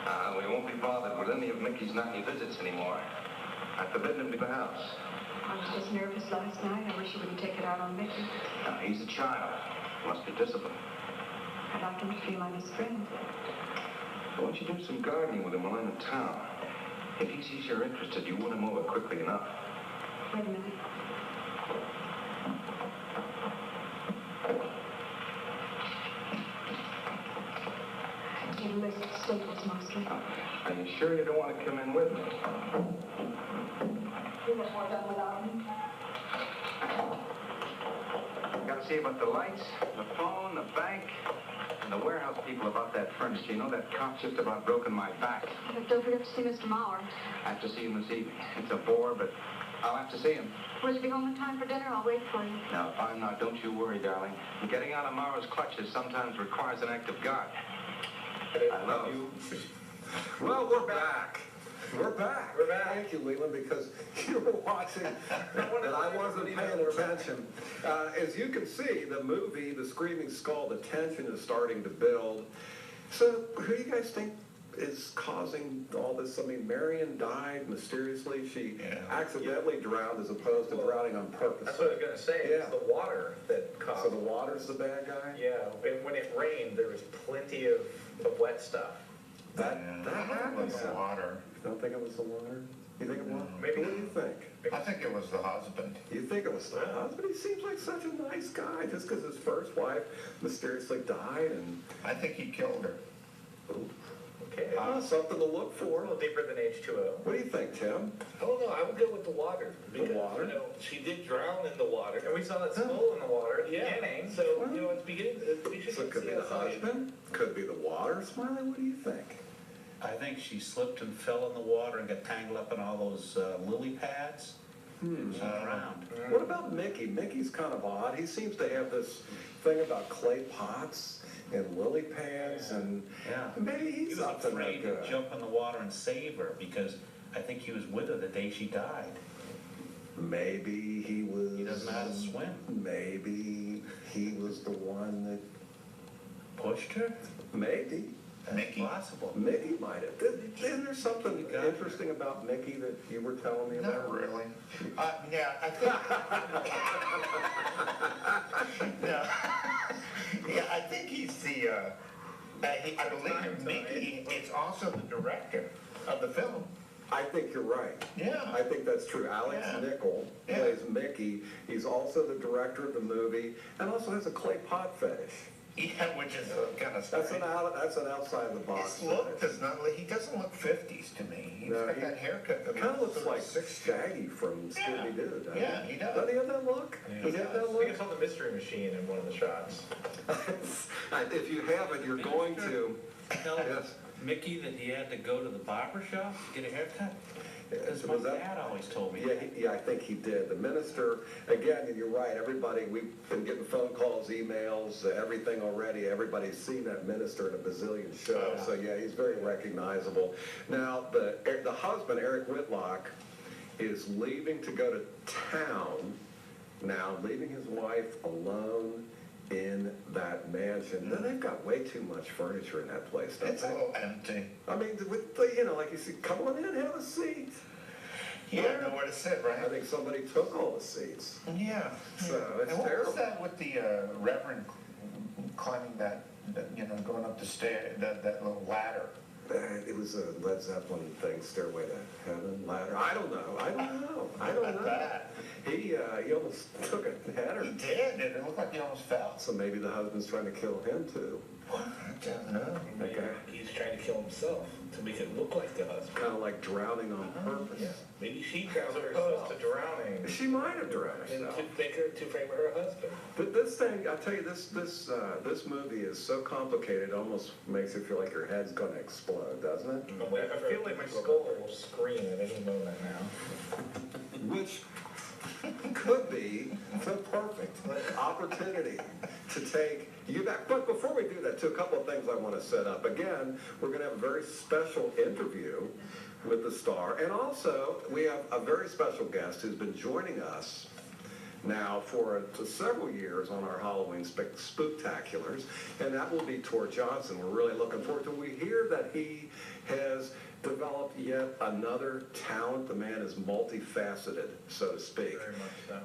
We won't be bothered with any of Mickey's nightly visits anymore. I've forbidden him to the house. I was just nervous last night. I wish you wouldn't take it out on Mickey. Now, he's a child. He must be disciplined. I'd like him to feel I'm his friend. Why don't you do some gardening with him while I'm in town? If he sees you're interested, you win him over quickly enough. Wait a minute. Get a list of staples mostly. Are you sure you don't want to come in with me? You get more done without me. Got to see about the lights, the phone, the bank, and the warehouse people about that furniture. You know, that cop's just about broken my back. But don't forget to see Mr. Maurer. I have to see him this evening. It's a bore, but I'll have to see him. Will you be home in time for dinner? I'll wait for you. Now, if I'm not, don't you worry, darling. Getting out of Maurer's clutches sometimes requires an act of God. I love you. Well, we're back. We're back. We're back. Thank you, Leland, because you were watching and I wasn't paying attention. As you can see, the movie, The Screaming Skull, the tension is starting to build. So who do you guys think is causing all this? I mean, Marion died mysteriously. She accidentally drowned as opposed to drowning on purpose. That's what I was going to say. It's the water that caused So the water's the bad guy? Yeah, and when it rained, there was plenty of wet stuff. That happens. The water. You don't think it was the water? You think it was? Maybe. What do you think? I think it was the husband. You think it was the husband? He seems like such a nice guy just because his first wife mysteriously died and... I think he killed her. Ooh. Okay. Something to look A for. little deeper than H2O. What do you think, Tim? I don't know. I would go with the water. Because, water? You know, she did drown in the water. And we saw that skull in the water at the Yeah. beginning. So, you know, it's beginning. We should So it could be see the outside. husband, could be the water. Smiley, what do you think? I think she slipped and fell in the water and got tangled up in all those lily pads. She drowned. What about Mickey? Mickey's kind of odd. He seems to have this thing about clay pots and lily pads and Yeah. maybe He he's was up to no afraid to good. jump in the water and save her because I think he was with her the day she died. Maybe he was... He doesn't know how to swim. Maybe he was the one that... Pushed her? Maybe. Mickey. Possible. Mickey might have. Isn't there something interesting about Mickey that you were telling me about? Not really. Yeah, I think. No. Yeah, I think he's the. I believe Mickey is also the director of the film. I think you're right. Yeah. I think that's true. Alex Nichol plays Mickey. He's also the director of the movie and also has a clay pot fetish. Yeah, which is kind of That's strange. that's an outside the box. His look does not. He doesn't look 50s to me. He's No, got that haircut. That Kind of looks sort like six- Shaggy from Scooby-Doo, doesn't Yeah, he does. Doesn't he have that look? Does he have that I think look? it's on the Mystery Machine in one of the shots. If you haven't, you're going to. Tell Yes. Mickey that he had to go to the barber shop to get a haircut? Because my Was that- dad always told me Yeah, that. yeah, I think he did. The minister, again, and you're right, everybody, we've been getting phone calls, emails, everything already. Everybody's seen that minister in a bazillion shows. So yeah, he's very recognizable. Now, the husband, Eric Whitlock, is leaving to go to town now, leaving his wife alone in that mansion. Then they've got way too much furniture in that place, don't It's a they? little empty. I mean, like you said, come on in, have a seat. He had nowhere to sit, I right? think somebody took all the seats. Yeah. So, it's and what terrible. was that with the Reverend climbing that, going up the stair, that little ladder? It was a Led Zeppelin thing, Stairway to Heaven, ladder. I don't know. I don't know. That. He almost took a header. He did, and it looked like he almost fell. So maybe the husband's trying to kill him too. I don't know. Okay. He's trying to kill himself to make it look like the husband. Kind of like drowning on purpose. Yeah. Maybe she As drowned opposed herself. to drowning. She might have drowned And herself. to make her, to favor her husband. But this thing, I tell you, this movie is so complicated, it almost makes you feel like your head's going to explode, doesn't it? I feel like my skull will scream at any moment now. Which could be the perfect opportunity to take you back. But before we do that, too, a couple of things I want to set up. Again, we're going to have a very special interview with the star. And also, we have a very special guest who's been joining us now for several years on our Halloween spooktaculars, and that will be Tor Johnson. We're really looking forward to it. We hear that he has developed yet another talent. The man is multifaceted, so to speak. Very much so.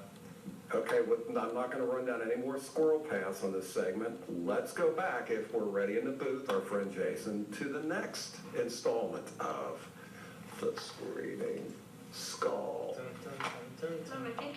Okay, well, I'm not going to run down any more squirrel paths on this segment. Let's go back, if we're ready in the booth, our friend Jason, to the next installment of The Screaming Skull. I think